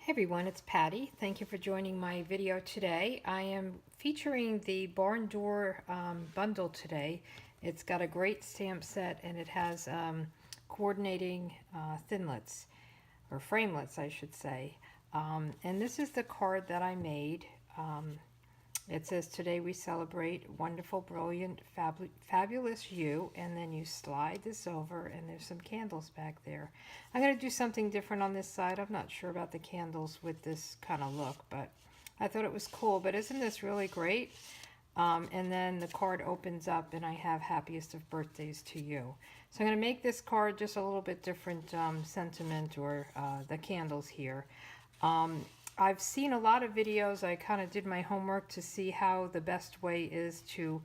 Hey everyone, it's Patty. Thank you for joining my video today. I am featuring the barn door bundle today. It's got a great stamp set and it has coordinating thinlets, or framelets I should say. And this is the card that I made. It says, "Today we celebrate wonderful, brilliant, fabulous you," and then you slide this over and there's some candles back there. I'm going to do something different on this side. I'm not sure about the candles with this kind of look, but I thought it was cool. But isn't this really great? And then the card opens up and I have "Happiest of birthdays to you." So I'm going to make this card just a little bit different sentiment, or the candles here. I've seen a lot of videos. I kind of did my homework to see how the best way is to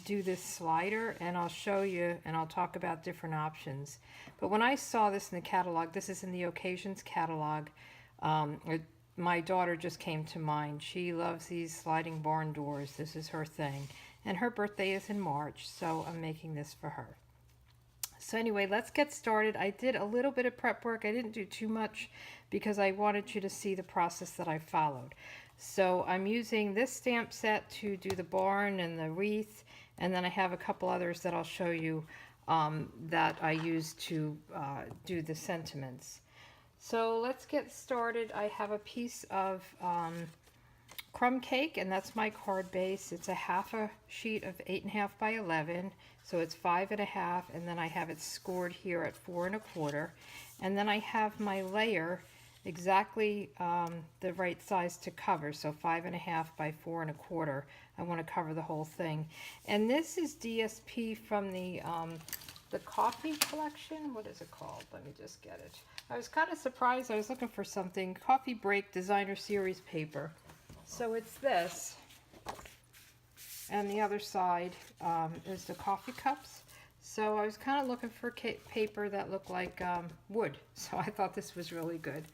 do this slider, and I'll show you and I'll talk about different options. But when I saw this in the catalog, this is in the Occasions catalog, my daughter just came to mind. She loves these sliding barn doors. This is her thing. And her birthday is in March, so I'm making this for her. So anyway, let's get started. I did a little bit of prep work. I didn't do too much because I wanted you to see the process that I followed. So I'm using this stamp set to do the barn and the wreath, and then I have a couple others that I'll show you that I use to do the sentiments. So let's get started. I have a piece of crumb cake, and that's my card base. It's a half a sheet of 8.5 by 11, so it's 5.5, and then I have it scored here at 4.25, and then I have my layer exactly the right size to cover, so 5.5 by 4.25. I want to cover the whole thing, and this is DSP from the coffee collection. What is it called? Let me just get it. I was kind of surprised. I was looking for something. Coffee Break Designer Series paper. So it's this, and the other side is the coffee cups. So I was kind of looking for paper that looked like wood, so I thought this was really good.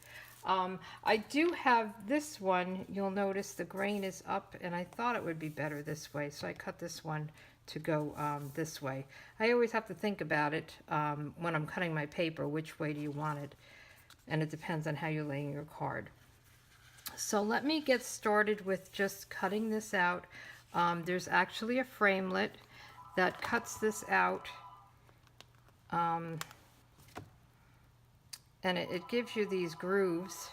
I do have this one. You'll notice the grain is up, and I thought it would be better this way, so I cut this one to go this way. I always have to think about it when I'm cutting my paper, which way do you want it, and it depends on how you're laying your card. So let me get started with just cutting this out. There's actually a framelit that cuts this out, and it gives you these grooves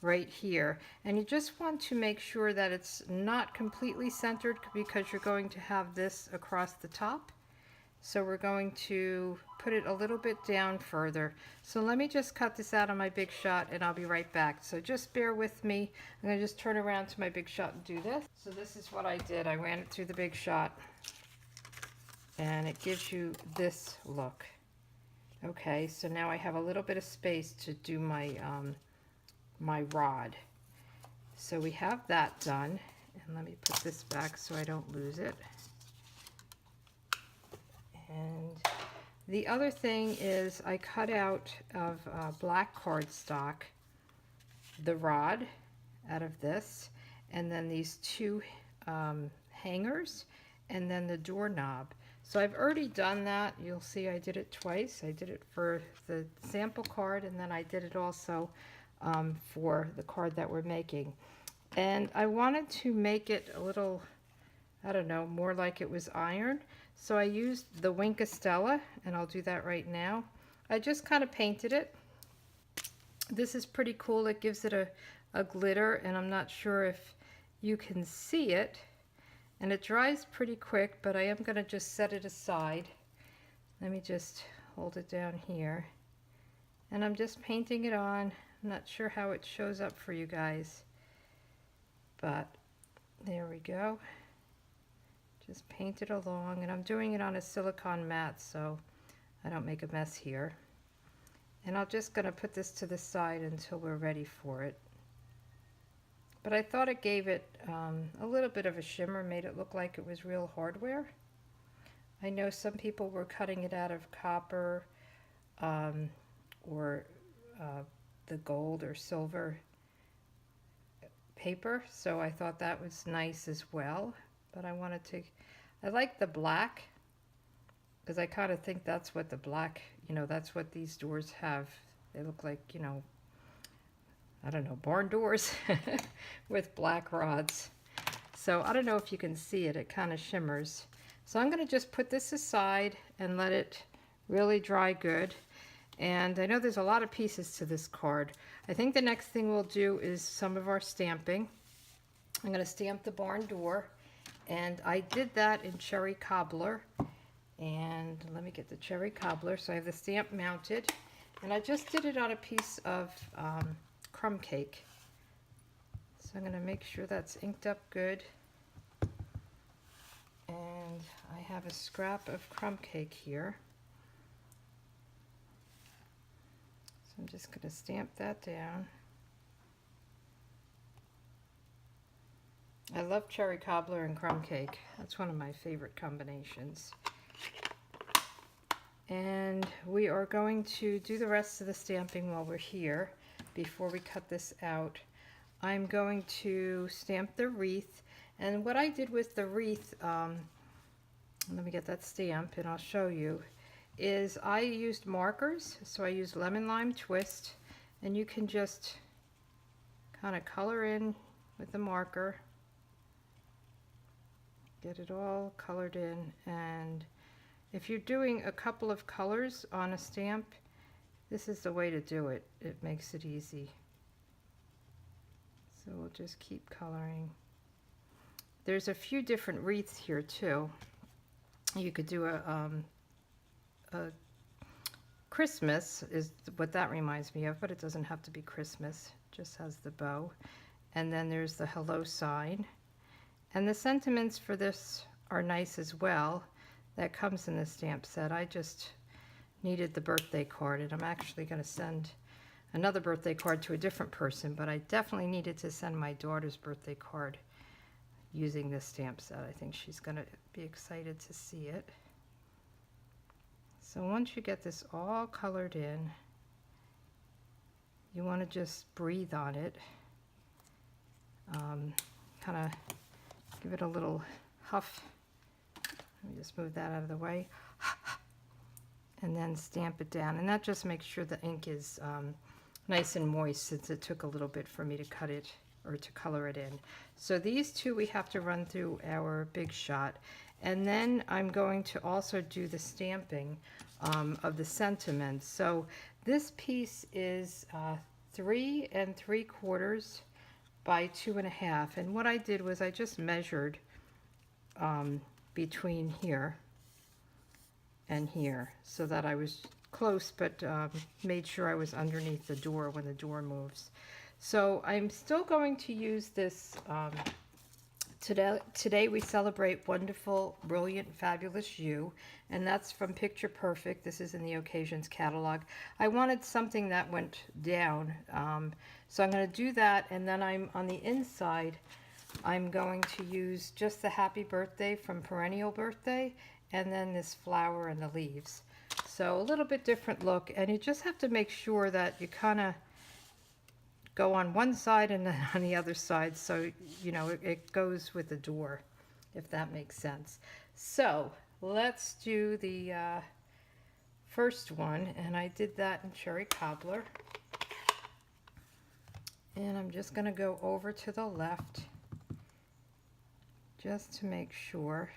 right here, and you just want to make sure that it's not completely centered because you're going to have this across the top. So we're going to put it a little bit down further. So let me just cut this out on my Big Shot and I'll be right back. So just bear with me. I'm going to just turn around to my Big Shot and do this. So this is what I did. I ran it through the Big Shot and it gives you this look. Okay, so now I have a little bit of space to do my my rod. So we have that done, and let me put this back so I don't lose it. And the other thing is I cut out of black cardstock the rod out of this, and then these two hangers, and then the doorknob. So I've already done that. You'll see I did it twice. I did it for the sample card, and then I did it also for the card that we're making. And I wanted to make it a little, I don't know, more like it was iron. So I used the Wink Estella, and I'll do that right now. I just kind of painted it. This is pretty cool. It gives it a glitter, and I'm not sure if you can see it. And it dries pretty quick, but I am going to just set it aside. Let me just hold it down here. And I'm just painting it on. I'm not sure how it shows up for you guys, but there we go. Just paint it along, and I'm doing it on a silicone mat so I don't make a mess here. And I'm just going to put this to the side until we're ready for it. But I thought it gave it a little bit of a shimmer, made it look like it was real hardware. I know some people were cutting it out of copper or the gold or silver paper, so I thought that was nice as well. But I wanted to, I like the black because I kind of think that's what the black, that's what these doors have. They look like, I don't know, barn doors with black rods. So I don't know if you can see it, it kind of shimmers. So I'm going to just put this aside and let it really dry good. And I know there's a lot of pieces to this card. I think the next thing we'll do is some of our stamping. I'm going to stamp the barn door, and I did that in cherry cobbler. And let me get the cherry cobbler. So I have the stamp mounted, and I just did it on a piece of crumb cake. So I'm going to make sure that's inked up good. And I have a scrap of crumb cake here. So I'm just going to stamp that down. I love cherry cobbler and crumb cake. That's one of my favorite combinations. And we are going to do the rest of the stamping while we're here before we cut this out. I'm going to stamp the wreath. And what I did with the wreath, let me get that stamp and I'll show you, is I used markers. So I used lemon lime twist, and you can just kind of color in with the marker. Get it all colored in, and if you're doing a couple of colors on a stamp, this is the way to do it. It makes it easy. So we'll just keep coloring. There's a few different wreaths here too. You could do a Christmas is what that reminds me of, but it doesn't have to be Christmas. It just has the bow. And then there's the hello sign. And the sentiments for this are nice as well. That comes in the stamp set. I just needed the birthday card, and I'm actually going to send another birthday card to a different person, but I definitely needed to send my daughter's birthday card using this stamp set. I think she's going to be excited to see it. So once you get this all colored in, you want to just breathe on it. Kind of give it a little huff. Let me just move that out of the way. And then stamp it down. And that just makes sure the ink is nice and moist, since it took a little bit for me to cut it or to color it in. So these two we have to run through our Big Shot. And then I'm going to also do the stamping of the sentiments. So this piece is 3 3/4 by 2.5, and what I did was I just measured between here and here so that I was close, but made sure I was underneath the door when the door moves. So I'm still going to use this. Today we celebrate Wonderful, Brilliant, Fabulous You, and that's from Picture Perfect. This is in the Occasions catalog. I wanted something that went down, so I'm going to do that, and then I'm on the inside, I'm going to use just the Happy Birthday from Perennial Birthday, and then this flower and the leaves. So a little bit different look, and you just have to make sure that you kind of go on one side and then on the other side, so you know it goes with the door, if that makes sense. So let's do the first one, and I did that in cherry cobbler, and I'm just going to go over to the left just to make sure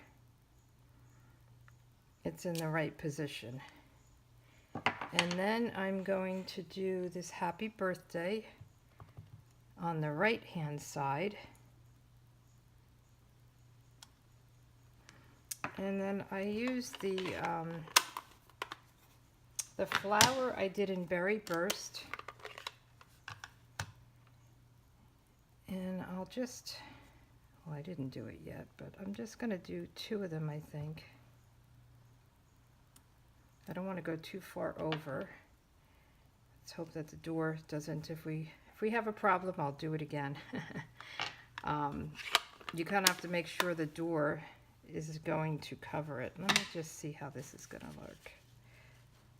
it's in the right position. And then I'm going to do this Happy Birthday on the right hand side, and then I used the flower I did in Berry Burst, and I'll just, well, I didn't do it yet, but I'm just going to do 2 of them, I think. I don't want to go too far over. Let's hope that the door doesn't, if we have a problem, I'll do it again. You kind of have to make sure the door is going to cover it. Let me just see how this is going to look.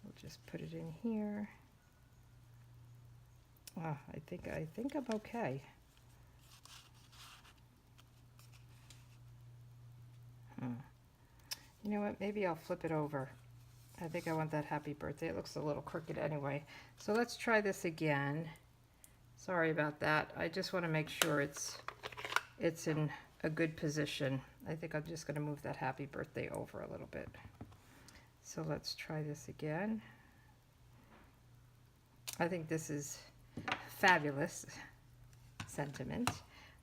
We'll just put it in here. Oh, I think I'm okay. You know what? Maybe I'll flip it over. I think I want that Happy Birthday. It looks a little crooked anyway. So let's try this again. Sorry about that. I just want to make sure it's in a good position. I think I'm just going to move that happy birthday over a little bit. So let's try this again. I think this is fabulous sentiment.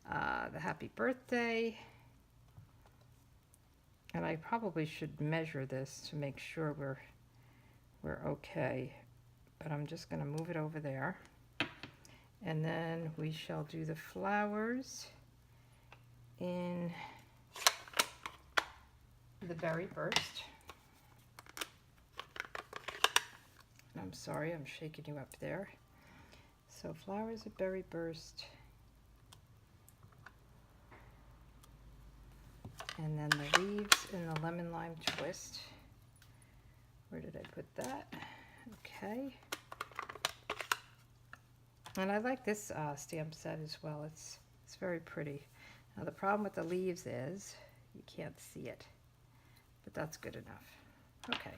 The happy birthday. And I probably should measure this to make sure we're okay. But I'm just going to move it over there. And then we shall do the flowers in the berry burst. I'm sorry, I'm shaking you up there. So flowers of berry burst. And then the leaves in the lemon lime twist. Where did I put that? Okay. And I like this stamp set as well. It's very pretty. Now the problem with the leaves is you can't see it, but that's good enough. Okay,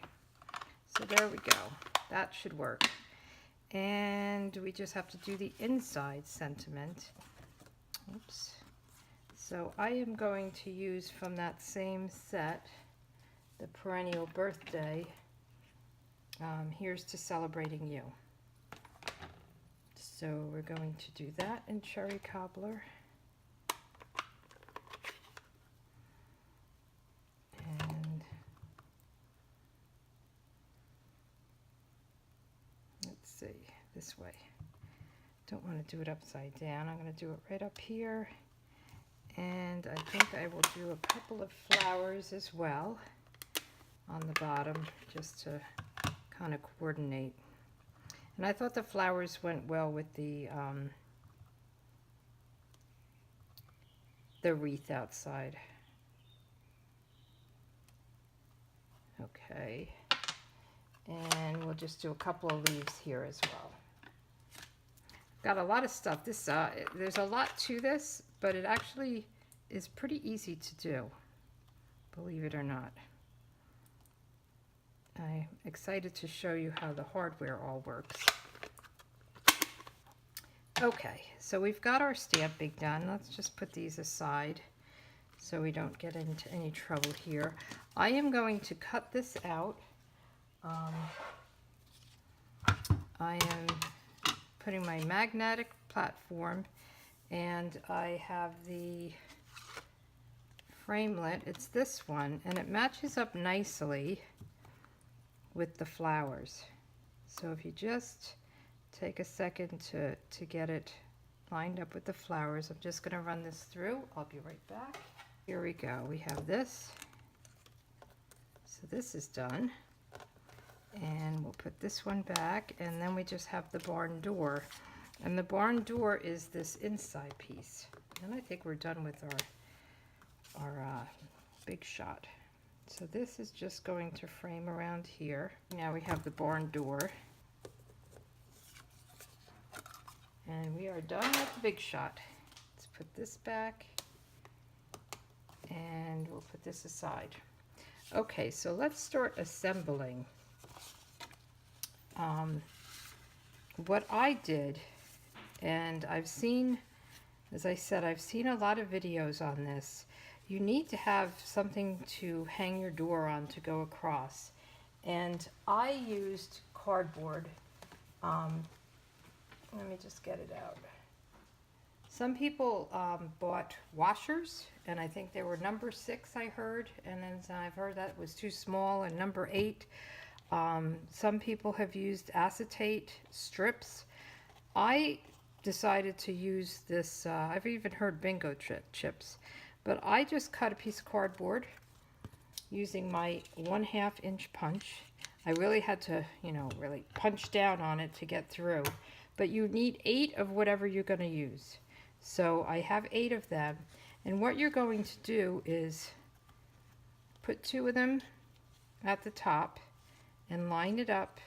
so there we go. That should work. And we just have to do the inside sentiment. Oops. So I am going to use from that same set, the perennial birthday. Here's to celebrating you. So we're going to do that in cherry cobbler. And let's see, this way. Don't want to do it upside down. I'm going to do it right up here. And I think I will do a couple of flowers as well on the bottom, just to kind of coordinate. And I thought the flowers went well with the wreath outside. Okay, and we'll just do a couple of leaves here as well. Got a lot of stuff. This there's a lot to this, but it actually is pretty easy to do, believe it or not. I'm excited to show you how the hardware all works. Okay, so we've got our stamping done. Let's just put these aside so we don't get into any trouble here. I am going to cut this out. I am putting my magnetic platform, and I have the framelit. It's this one, and it matches up nicely with the flowers. So if you just take a second to get it lined up with the flowers, I'm just going to run this through. I'll be right back. Here we go. We have this. So this is done. And we'll put this one back, and then we just have the barn door. And the barn door is this inside piece. And I think we're done with our big shot. So this is just going to frame around here. Now we have the barn door. And we are done with the big shot. Let's put this back, and we'll put this aside. Okay, so let's start assembling. What I did, and I've seen, as I said, I've seen a lot of videos on this. You need to have something to hang your door on to go across. And I used cardboard. Let me just get it out. Some people bought washers, and I think they were number 6, I heard, and then I've heard that was too small, and number 8. Some people have used acetate strips. I decided to use this, I've even heard bingo chips, but I just cut a piece of cardboard using my 1/2 inch punch. I really had to, really punch down on it to get through, but you need 8 of whatever you're going to use. So I have 8 of them, and what you're going to do is put 2 of them at the top and line it up.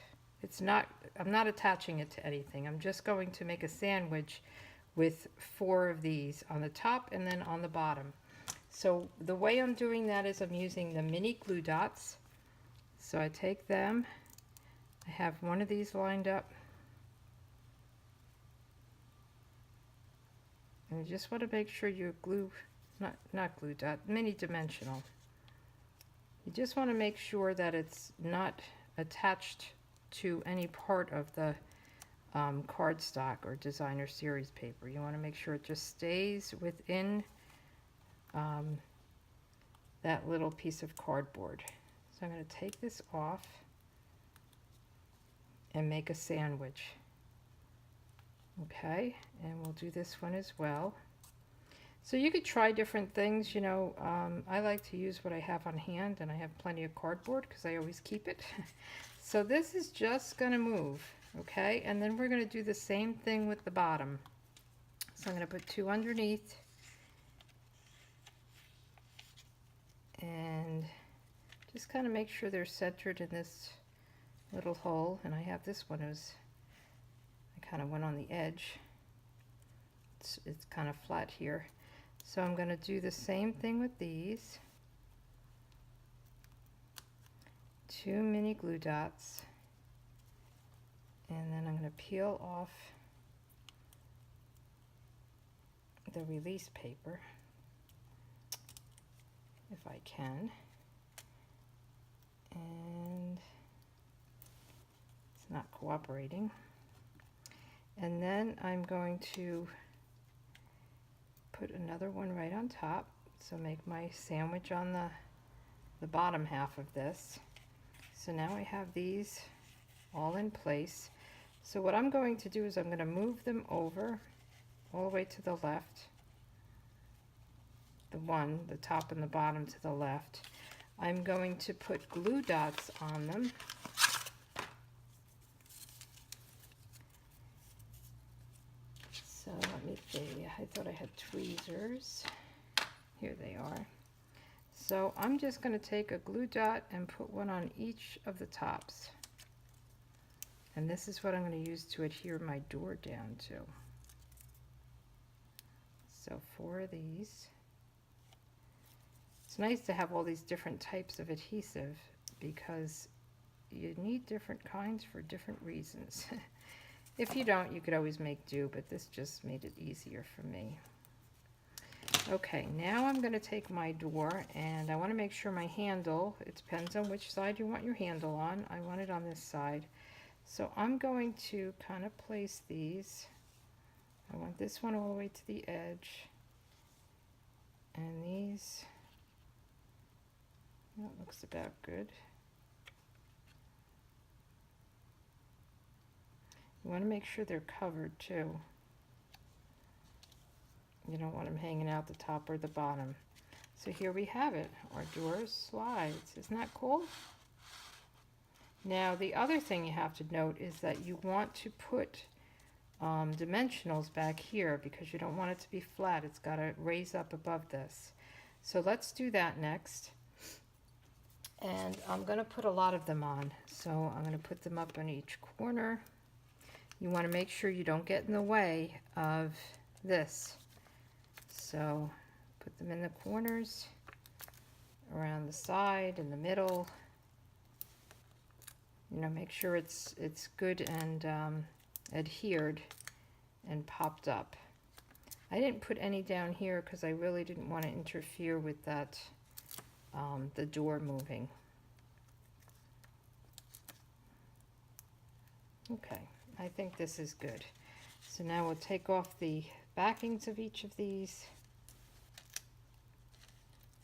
I'm not attaching it to anything. I'm just going to make a sandwich with 4 of these on the top and then on the bottom. So the way I'm doing that is I'm using the mini glue dots. So I take them, I have one of these lined up, And you just want to make sure you glue, not glue dot, mini dimensional. You just want to make sure that it's not attached to any part of the cardstock or designer series paper. You want to make sure it just stays within that little piece of cardboard. So I'm going to take this off and make a sandwich. Okay, and we'll do this one as well. So you could try different things, you know. I like to use what I have on hand, and I have plenty of cardboard because I always keep it. So this is just going to move, okay? And then we're going to do the same thing with the bottom. So I'm going to put 2 underneath. And just kind of make sure they're centered in this little hole. And I have this one, I kind of went on the edge. It's kind of flat here. So I'm going to do the same thing with these. 2 mini glue dots. And then I'm going to peel off the release paper, if I can. And it's not cooperating. And then I'm going to put another one right on top. So make my sandwich on the bottom half of this. So now I have these all in place. So what I'm going to do is I'm going to move them over all the way to the left. The top and the bottom to the left. I'm going to put glue dots on them. So let me see, I thought I had tweezers. Here they are. So I'm just going to take a glue dot and put one on each of the tops. And this is what I'm going to use to adhere my door down to. So 4 of these. It's nice to have all these different types of adhesive because you need different kinds for different reasons. If you don't, you could always make do, but this just made it easier for me. Okay, now I'm going to take my door, and I want to make sure my handle, it depends on which side you want your handle on. I want it on this side. So I'm going to kind of place these. I want this one all the way to the edge. And these, that looks about good. You want to make sure they're covered too. You don't want them hanging out the top or the bottom. So here we have it. Our door slides. Isn't that cool? Now the other thing you have to note is that you want to put dimensionals back here because you don't want it to be flat. It's got to raise up above this. So let's do that next. And I'm going to put a lot of them on. So I'm going to put them up on each corner. You want to make sure you don't get in the way of this. So put them in the corners, around the side, in the middle. You know, make sure it's good and adhered and popped up. I didn't put any down here because I really didn't want to interfere with that, the door moving. Okay, I think this is good. So now we'll take off the backings of each of these.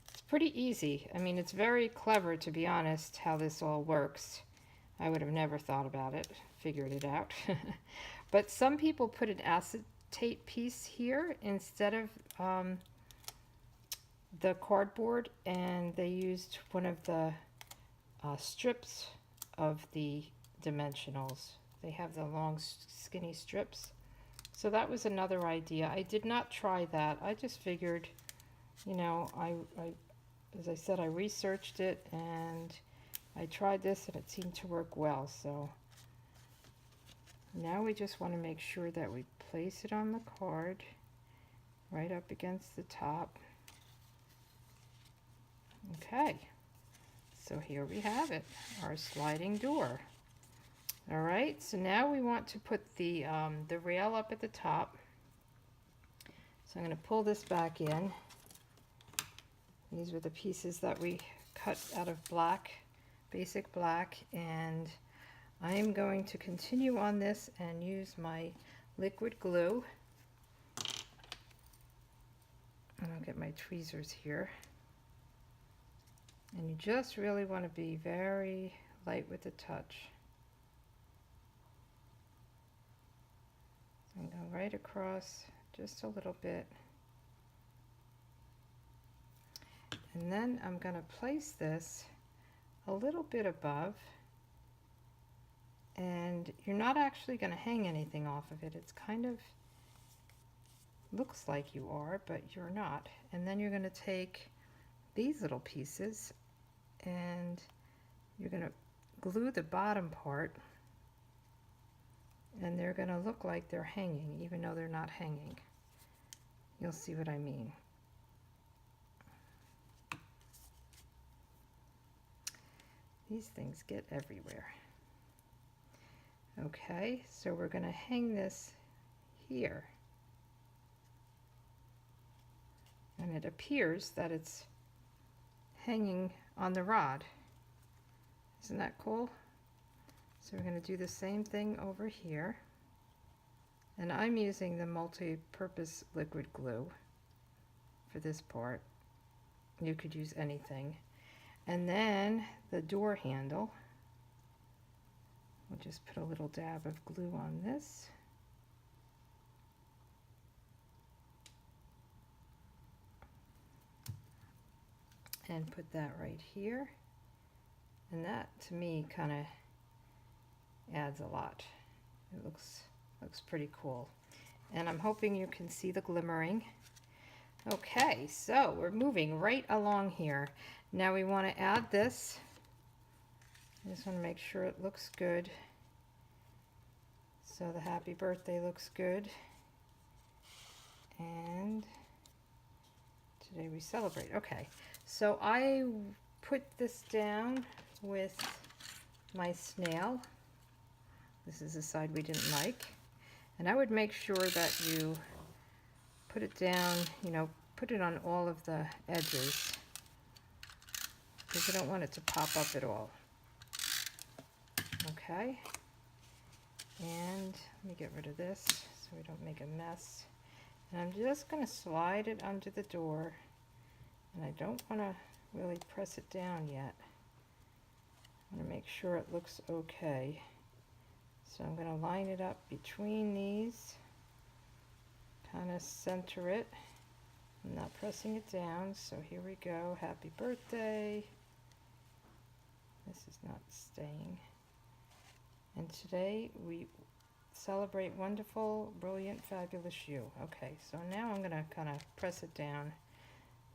It's pretty easy. I mean, it's very clever, to be honest, how this all works. I would have never thought about it, figured it out. But some people put an acetate piece here instead of the cardboard, and they used one of the strips of the dimensionals. They have the long skinny strips. So that was another idea. I did not try that. I just figured, you know, as I said, I researched it and I tried this and it seemed to work well. So now we just want to make sure that we place it on the card right up against the top. Okay, so here we have it, our sliding door. All right, so now we want to put the rail up at the top. So I'm going to pull this back in. These were the pieces that we cut out of black, basic black, and I am going to continue on this and use my liquid glue. And I'll get my tweezers here. And you just really want to be very light with the touch. And go right across just a little bit. And then I'm going to place this a little bit above, and you're not actually going to hang anything off of it. It's kind of looks like you are, but you're not. And then you're going to take these little pieces and you're going to glue the bottom part, and they're going to look like they're hanging even though they're not hanging. You'll see what I mean. These things get everywhere. Okay, so we're going to hang this here. And it appears that it's hanging on the rod. Isn't that cool? So we're going to do the same thing over here. And I'm using the multi-purpose liquid glue for this part. You could use anything. And then the door handle, we'll just put a little dab of glue on this. And put that right here. And that, to me, kind of adds a lot. It looks pretty cool. And I'm hoping you can see the glimmering. Okay, so we're moving right along here. Now we want to add this. I just want to make sure it looks good. So the happy birthday looks good. And today we celebrate. Okay, so I put this down with my snail. This is the side we didn't like. And I would make sure that you put it down, you know, put it on all of the edges, because you don't want it to pop up at all. Okay, and let me get rid of this so we don't make a mess. And I'm just going to slide it under the door, and I don't want to really press it down yet. I want to make sure it looks okay. So I'm going to line it up between these, kind of center it. I'm not pressing it down, so here we go. Happy birthday. This is not staying. And today we celebrate wonderful, brilliant, fabulous you. Okay, so now I'm going to kind of press it down.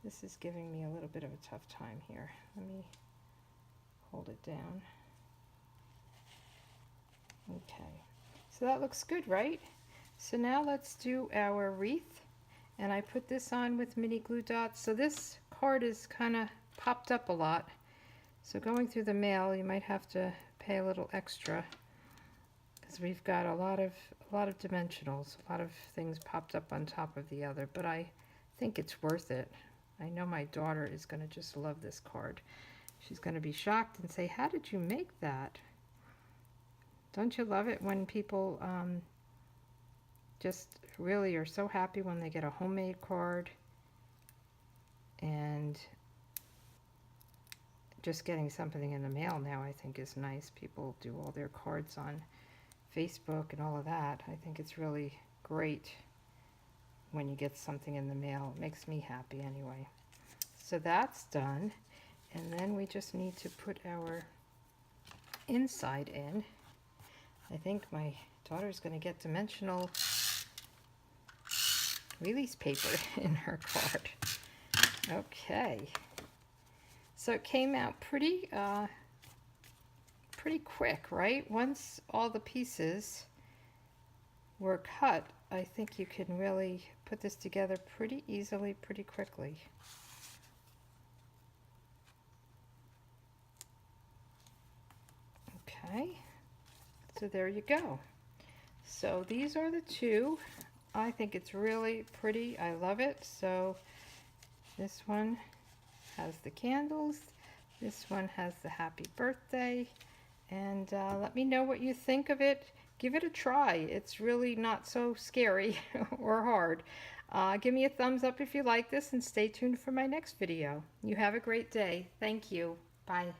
This is giving me a little bit of a tough time here. Let me hold it down. Okay, so that looks good, right? So now let's do our wreath. And I put this on with mini glue dots. So this card is kind of popped up a lot. So going through the mail, you might have to pay a little extra, because we've got a lot of dimensionals, a lot of things popped up on top of the other. But I think it's worth it. I know my daughter is going to just love this card. She's going to be shocked and say, "How did you make that?" Don't you love it when people just really are so happy when they get a homemade card? And just getting something in the mail now, I think, is nice. People do all their cards on Facebook and all of that. I think it's really great when you get something in the mail. It makes me happy anyway. So that's done. And then we just need to put our inside in. I think my daughter's going to get dimensional release paper in her card. Okay. So it came out pretty quick, right? Once all the pieces were cut, I think you can really put this together pretty easily, pretty quickly. Okay. So there you go. So these are the two I think it's really pretty. I love it. So this one has the candles. This one has the happy birthday. And let me know what you think of it. Give it a try. It's really not so scary or hard. Give me a thumbs up if you like this, and stay tuned for my next video. You have a great day. Thank you. Bye.